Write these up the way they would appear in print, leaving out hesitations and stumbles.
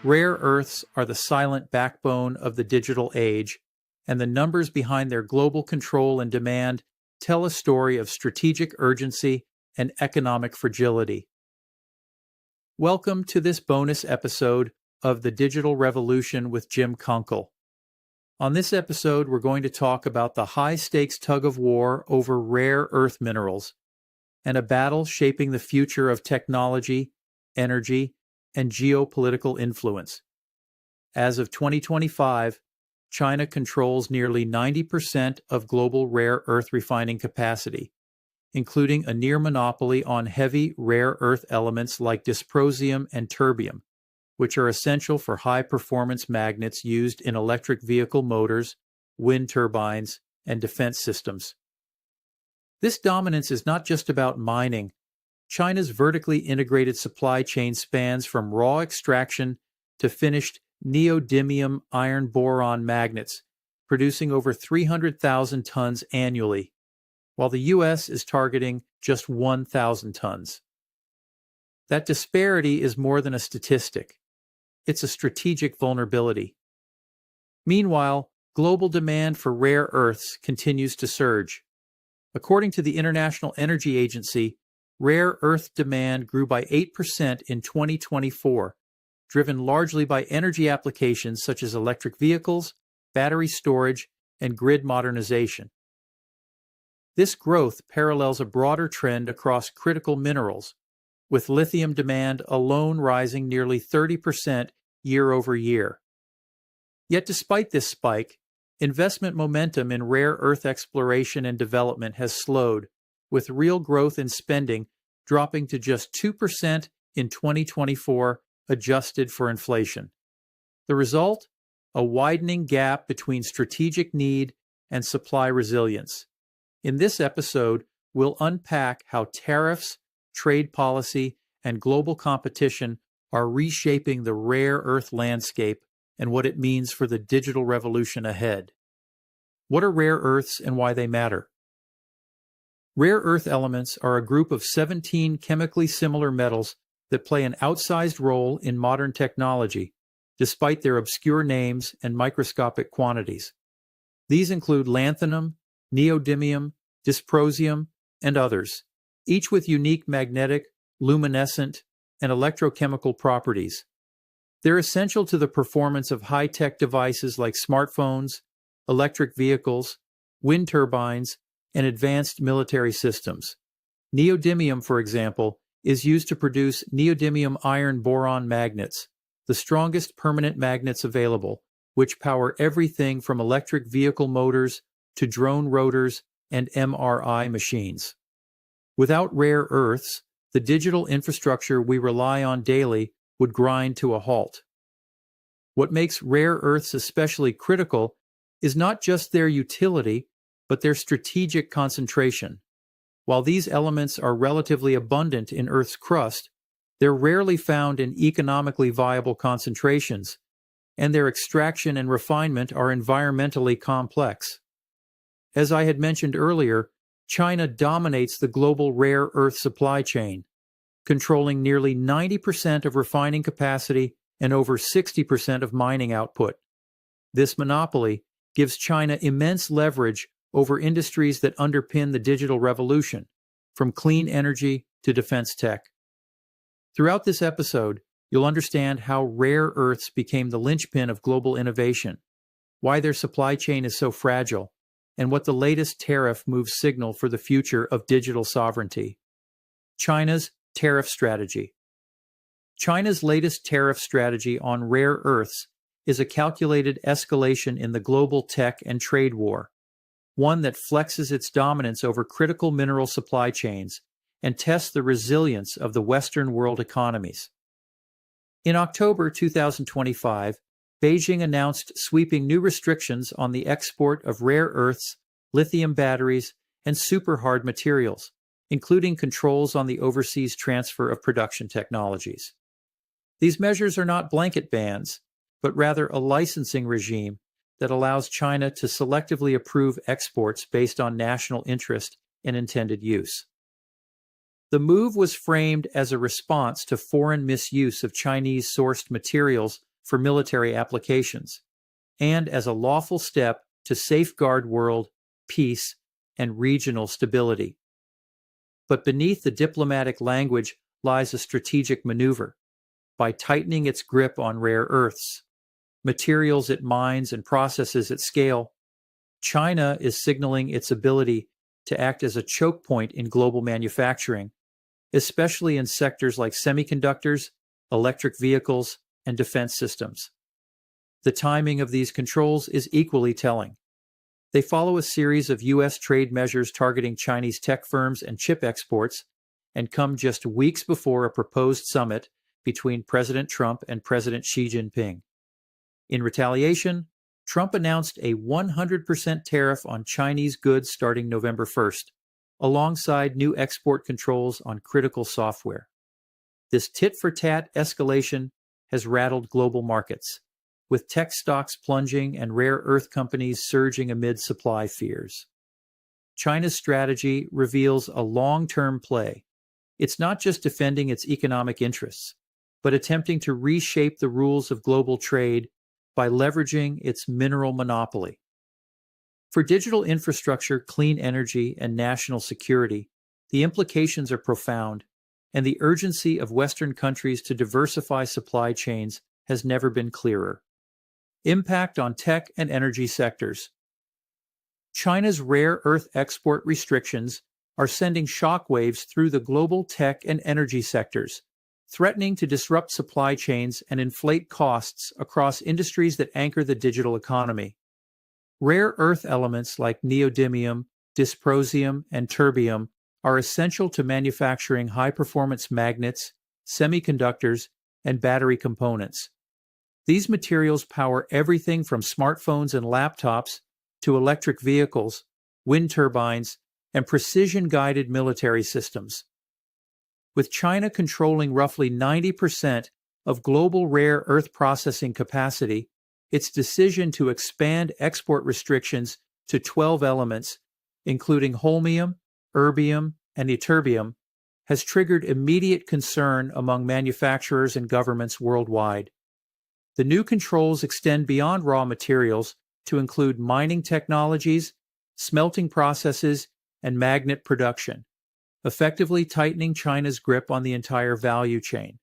Rare earths are the silent backbone of the digital age, and the numbers behind their global control and demand tell a story of strategic urgency and economic fragility. Welcome to this bonus episode of The Digital Revolution with Jim Kunkle. On this episode, we're going to talk about the high-stakes tug-of-war over rare earth minerals and a battle shaping the future of technology, energy, and geopolitical influence. As of 2025, China controls nearly 90% of global rare earth refining capacity, including a near monopoly on heavy rare earth elements like dysprosium and terbium, which are essential for high-performance magnets used in electric vehicle motors, wind turbines, and defense systems. This dominance is not just about mining. China's vertically integrated supply chain spans from raw extraction to finished neodymium-iron-boron magnets, producing over 300,000 tons annually, while the U.S. is targeting just 1,000 tons. That disparity is more than a statistic. It's a strategic vulnerability. Meanwhile, global demand for rare earths continues to surge. According to the International Energy Agency, rare earth demand grew by 8% in 2024, driven largely by energy applications such as electric vehicles, battery storage, and grid modernization. This growth parallels a broader trend across critical minerals, with lithium demand alone rising nearly 30% year over year. Yet despite this spike, investment momentum in rare earth exploration and development has slowed, with real growth in spending dropping to just 2% in 2024, adjusted for inflation. The result? A widening gap between strategic need and supply resilience. In this episode, we'll unpack how tariffs, trade policy, and global competition are reshaping the rare earth landscape and what it means for the digital revolution ahead. What are rare earths and why they matter? Rare earth elements are a group of 17 chemically similar metals that play an outsized role in modern technology, despite their obscure names and microscopic quantities. These include lanthanum, neodymium, dysprosium, and others, each with unique magnetic, luminescent, and electrochemical properties. They're essential to the performance of high-tech devices like smartphones, electric vehicles, wind turbines, and advanced military systems. Neodymium, for example, is used to produce neodymium-iron-boron magnets, the strongest permanent magnets available, which power everything from electric vehicle motors to drone rotors and MRI machines. Without rare earths, the digital infrastructure we rely on daily would grind to a halt. What makes rare earths especially critical is not just their utility, but their strategic concentration. While these elements are relatively abundant in Earth's crust, they're rarely found in economically viable concentrations, and their extraction and refinement are environmentally complex. As I had mentioned earlier, China dominates the global rare earth supply chain, controlling nearly 90% of refining capacity and over 60% of mining output. This monopoly gives China immense leverage over industries that underpin the digital revolution, from clean energy to defense tech. Throughout this episode, you'll understand how rare earths became the linchpin of global innovation, why their supply chain is so fragile, and what the latest tariff moves signal for the future of digital sovereignty. China's tariff strategy. China's latest tariff strategy on rare earths is a calculated escalation in the global tech and trade war, one that flexes its dominance over critical mineral supply chains and tests the resilience of the Western world economies. In October 2025, Beijing announced sweeping new restrictions on the export of rare earths, lithium batteries, and superhard materials, including controls on the overseas transfer of production technologies. These measures are not blanket bans, but rather a licensing regime that allows China to selectively approve exports based on national interest and intended use. The move was framed as a response to foreign misuse of Chinese-sourced materials for military applications, and as a lawful step to safeguard world peace and regional stability. But beneath the diplomatic language lies a strategic maneuver. By tightening its grip on rare earths, materials it mines and processes at scale, China is signaling its ability to act as a choke point in global manufacturing, especially in sectors like semiconductors, electric vehicles, and defense systems. The timing of these controls is equally telling. They follow a series of U.S. trade measures targeting Chinese tech firms and chip exports, and come just weeks before a proposed summit between President Trump and President Xi Jinping. In retaliation, Trump announced a 100% tariff on Chinese goods starting November 1st, alongside new export controls on critical software. This tit-for-tat escalation has rattled global markets, with tech stocks plunging and rare earth companies surging amid supply fears. China's strategy reveals a long-term play. It's not just defending its economic interests, but attempting to reshape the rules of global trade by leveraging its mineral monopoly. For digital infrastructure, clean energy, and national security, the implications are profound, and the urgency of Western countries to diversify supply chains has never been clearer. Impact on tech and energy sectors. China's rare earth export restrictions are sending shockwaves through the global tech and energy sectors, threatening to disrupt supply chains and inflate costs across industries that anchor the digital economy. Rare earth elements like neodymium, dysprosium, and terbium are essential to manufacturing high-performance magnets, semiconductors, and battery components. These materials power everything from smartphones and laptops to electric vehicles, wind turbines, and precision-guided military systems. With China controlling roughly 90% of global rare earth processing capacity, its decision to expand export restrictions to 12 elements, including holmium, erbium, and ytterbium, has triggered immediate concern among manufacturers and governments worldwide. The new controls extend beyond raw materials to include mining technologies, smelting processes, and magnet production, effectively tightening China's grip on the entire value chain.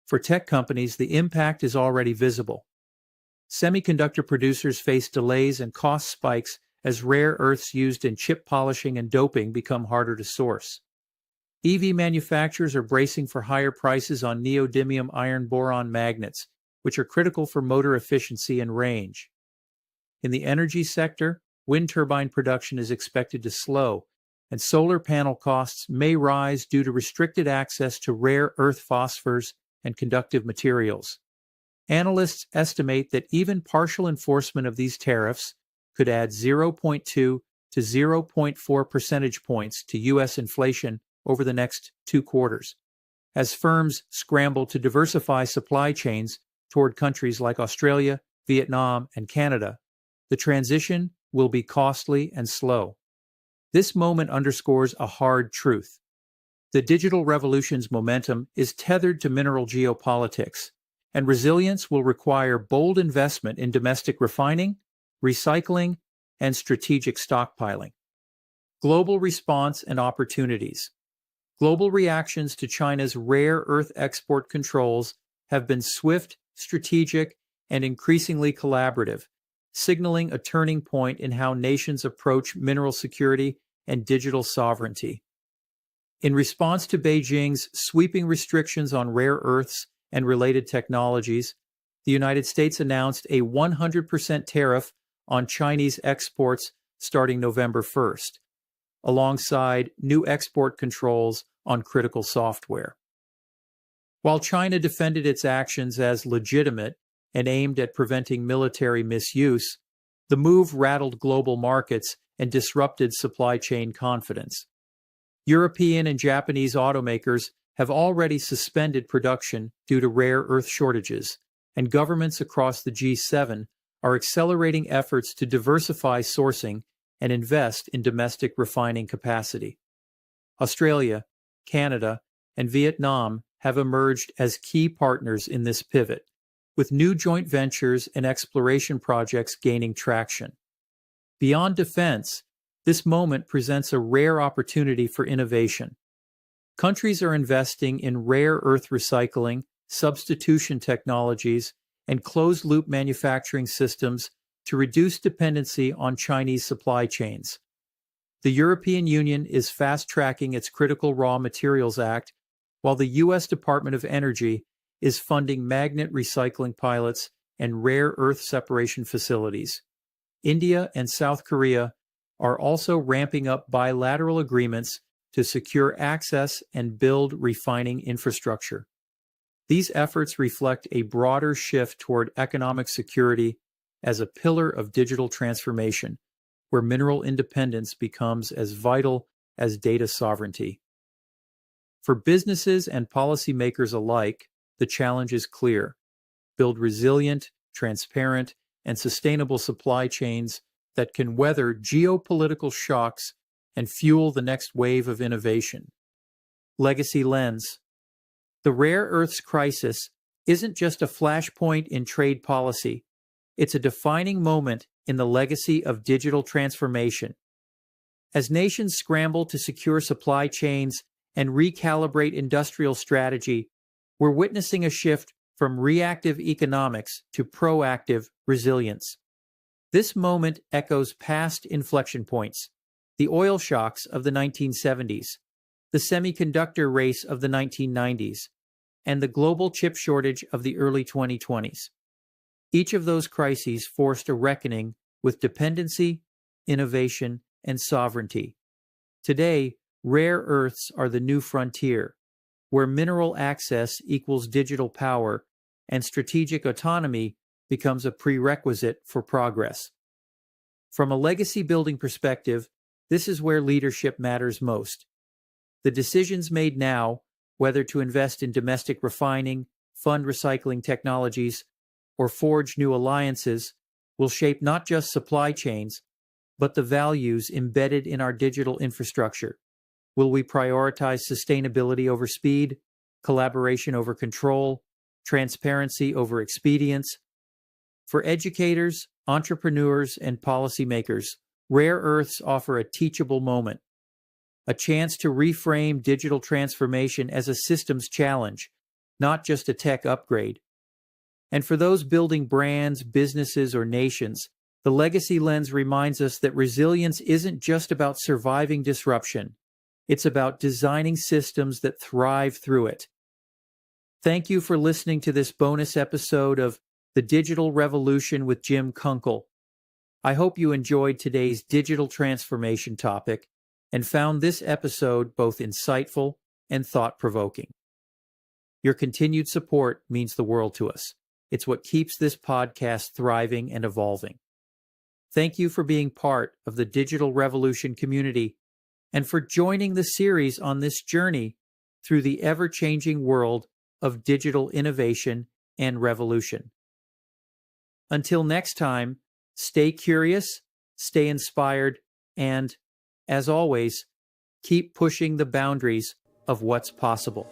For tech companies, the impact is already visible. Semiconductor producers face delays and cost spikes as rare earths used in chip polishing and doping become harder to source. EV manufacturers are bracing for higher prices on neodymium-iron-boron magnets, which are critical for motor efficiency and range. In the energy sector, wind turbine production is expected to slow, and solar panel costs may rise due to restricted access to rare earth phosphors and conductive materials. Analysts estimate that even partial enforcement of these tariffs could add 0.2 to 0.4 percentage points to U.S. inflation over the next 2 quarters, as firms scramble to diversify supply chains toward countries like Australia, Vietnam, and Canada. The transition will be costly and slow. This moment underscores a hard truth. The digital revolution's momentum is tethered to mineral geopolitics, and resilience will require bold investment in domestic refining, recycling, and strategic stockpiling. Global response and opportunities. Global reactions to China's rare earth export controls have been swift, strategic, and increasingly collaborative, signaling a turning point in how nations approach mineral security and digital sovereignty. In response to Beijing's sweeping restrictions on rare earths and related technologies, the United States announced a 100% tariff on Chinese exports starting November 1st, alongside new export controls on critical software. While China defended its actions as legitimate and aimed at preventing military misuse, the move rattled global markets and disrupted supply chain confidence. European and Japanese automakers have already suspended production due to rare earth shortages, and governments across the G7 are accelerating efforts to diversify sourcing and invest in domestic refining capacity. Australia, Canada, and Vietnam have emerged as key partners in this pivot, with new joint ventures and exploration projects gaining traction. Beyond defense, this moment presents a rare opportunity for innovation. Countries are investing in rare earth recycling, substitution technologies, and closed-loop manufacturing systems to reduce dependency on Chinese supply chains. The European Union is fast-tracking its Critical Raw Materials Act, while the U.S. Department of Energy is funding magnet recycling pilots and rare earth separation facilities. India and South Korea are also ramping up bilateral agreements to secure access and build refining infrastructure. These efforts reflect a broader shift toward economic security as a pillar of digital transformation, where mineral independence becomes as vital as data sovereignty. For businesses and policymakers alike, the challenge is clear: build resilient, transparent, and sustainable supply chains that can weather geopolitical shocks and fuel the next wave of innovation. Legacy lens. The rare earths crisis isn't just a flashpoint in trade policy. It's a defining moment in the legacy of digital transformation. As nations scramble to secure supply chains and recalibrate industrial strategy, we're witnessing a shift from reactive economics to proactive resilience. This moment echoes past inflection points: the oil shocks of the 1970s, the semiconductor race of the 1990s, and the global chip shortage of the early 2020s. Each of those crises forced a reckoning with dependency, innovation, and sovereignty. Today, rare earths are the new frontier, where mineral access equals digital power and strategic autonomy becomes a prerequisite for progress. From a legacy-building perspective, this is where leadership matters most. The decisions made now, whether to invest in domestic refining, fund recycling technologies, or forge new alliances, will shape not just supply chains, but the values embedded in our digital infrastructure. Will we prioritize sustainability over speed, collaboration over control, transparency over expedience? For educators, entrepreneurs, and policymakers, rare earths offer a teachable moment, a chance to reframe digital transformation as a systems challenge, not just a tech upgrade. And for those building brands, businesses, or nations, the legacy lens reminds us that resilience isn't just about surviving disruption. It's about designing systems that thrive through it. Thank you for listening to this bonus episode of The Digital Revolution with Jim Kunkle. I hope you enjoyed today's digital transformation topic and found this episode both insightful and thought-provoking. Your continued support means the world to us. It's what keeps this podcast thriving and evolving. Thank you for being part of the Digital Revolution community and for joining the series on this journey through the ever-changing world of digital innovation and revolution. Until next time, stay curious, stay inspired, and, as always, keep pushing the boundaries of what's possible.